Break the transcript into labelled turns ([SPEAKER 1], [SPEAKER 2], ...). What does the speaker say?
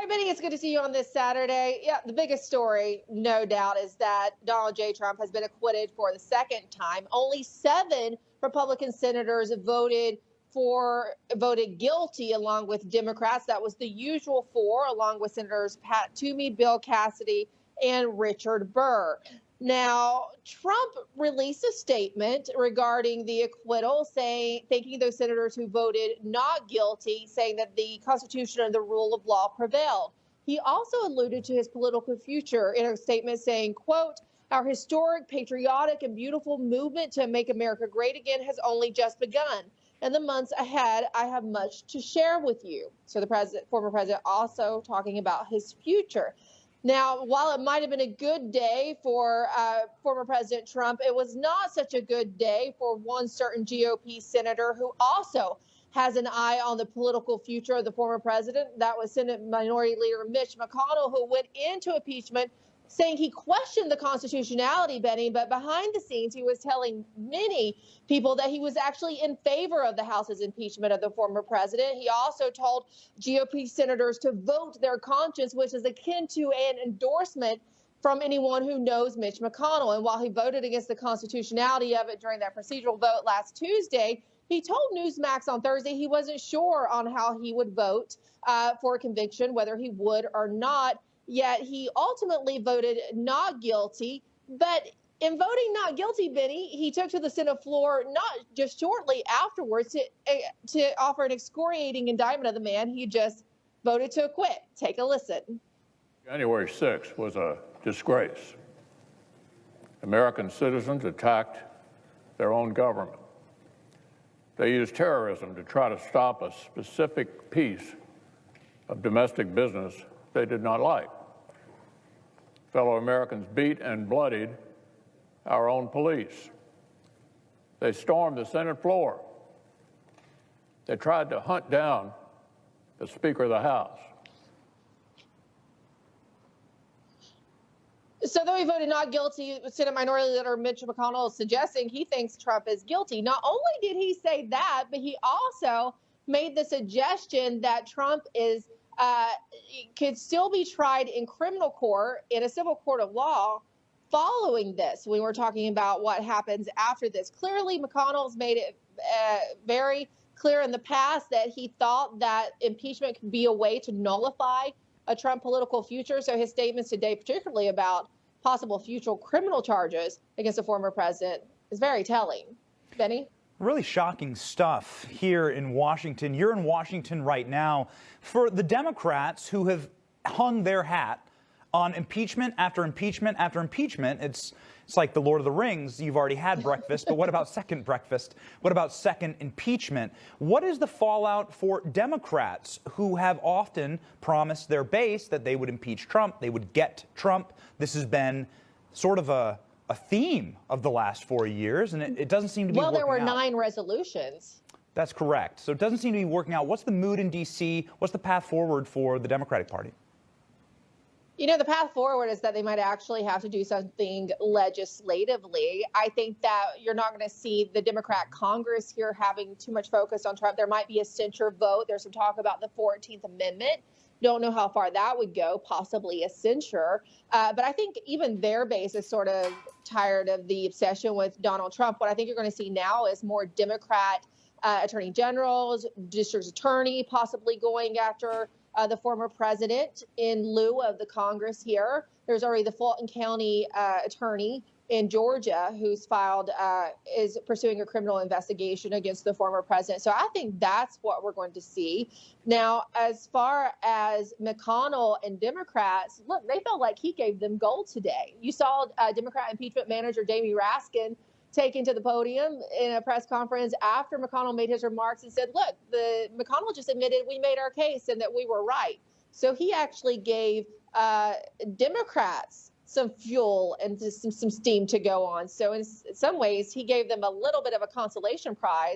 [SPEAKER 1] right, Benny, it's good to see you on this Saturday. Yeah, the biggest story, no doubt, is that Donald J. Trump has been acquitted for the second time. Only 7 Republican senators voted guilty, along with Democrats. That was the usual 4, along with Senators Pat Toomey, Bill Cassidy, and Richard Burr. Now, Trump released a statement regarding the acquittal, thanking those senators who voted not guilty, saying that the Constitution and the rule of law prevailed. He also alluded to his political future in a statement saying, quote, "Our historic, patriotic, and beautiful movement to make America great again has only just begun. In the months ahead, I have much to share with you." So the former president also talking about his future. Now, while it might have been a good day for former President Trump, it was not such a good day for one certain GOP senator who also has an eye on the political future of the former president. That was Senate Minority Leader Mitch McConnell, who went into impeachment saying he questioned the constitutionality, Benny, but behind the scenes, he was telling many people that he was actually in favor of the House's impeachment of the former president. He also told GOP senators to vote their conscience, which is akin to an endorsement from anyone who knows Mitch McConnell. And while he voted against the constitutionality of it during that procedural vote last Tuesday, he told Newsmax on Thursday he wasn't sure on how he would vote for a conviction, whether he would or not. Yet he ultimately voted not guilty. But in voting not guilty, Benny, he took to the Senate floor not just shortly afterwards to offer an excoriating indictment of the man he just voted to acquit. Take a listen.
[SPEAKER 2] January 6th was a disgrace. American citizens attacked their own government. They used terrorism to try to stop a specific piece of domestic business they did not like. Fellow Americans beat and bloodied our own police. They stormed the Senate floor. They tried to hunt down the Speaker of the House.
[SPEAKER 1] So though he voted not guilty, Senate Minority Leader Mitch McConnell is suggesting he thinks Trump is guilty. Not only did he say that, but he also made the suggestion that Trump could still be tried in criminal court in a civil court of law following this. We were talking about what happens after this. Clearly, McConnell's made it very clear in the past that he thought that impeachment could be a way to nullify a Trump political future. So his statements today, particularly about possible future criminal charges against the former president, is very telling. Benny?
[SPEAKER 3] Really shocking stuff here in Washington. You're in Washington right now. For the Democrats who have hung their hat on impeachment after impeachment after impeachment, it's like the Lord of the Rings. You've already had breakfast, but what about second breakfast? What about second impeachment? What is the fallout for Democrats who have often promised their base that they would impeach Trump, they would get Trump? This has been sort of a theme of the last 4 years, and it doesn't seem to be working out.
[SPEAKER 1] Well, there were 9 resolutions.
[SPEAKER 3] That's correct. So it doesn't seem to be working out. What's the mood in D.C.? What's the path forward for the Democratic Party?
[SPEAKER 1] You know, the path forward is that they might actually have to do something legislatively. I think that you're not going to see the Democrat Congress here having too much focus on Trump. There might be a censure vote. There's some talk about the 14th Amendment. Don't know how far that would go, possibly a censure. But I think even their base is sort of tired of the obsession with Donald Trump. What I think you're going to see now is more Democrat attorney generals, district attorney possibly going after the former president in lieu of the Congress here. There's already the Fulton County attorney in Georgia who's is pursuing a criminal investigation against the former president. So I think that's what we're going to see. Now, as far as McConnell and Democrats, look, they felt like he gave them gold today. You saw Democrat impeachment manager Jamie Raskin taken to the podium in a press conference after McConnell made his remarks and said, look, McConnell just admitted we made our case and that we were right. So he actually gave Democrats some fuel and some steam to go on. So in some ways, he gave them a little bit of a consolation prize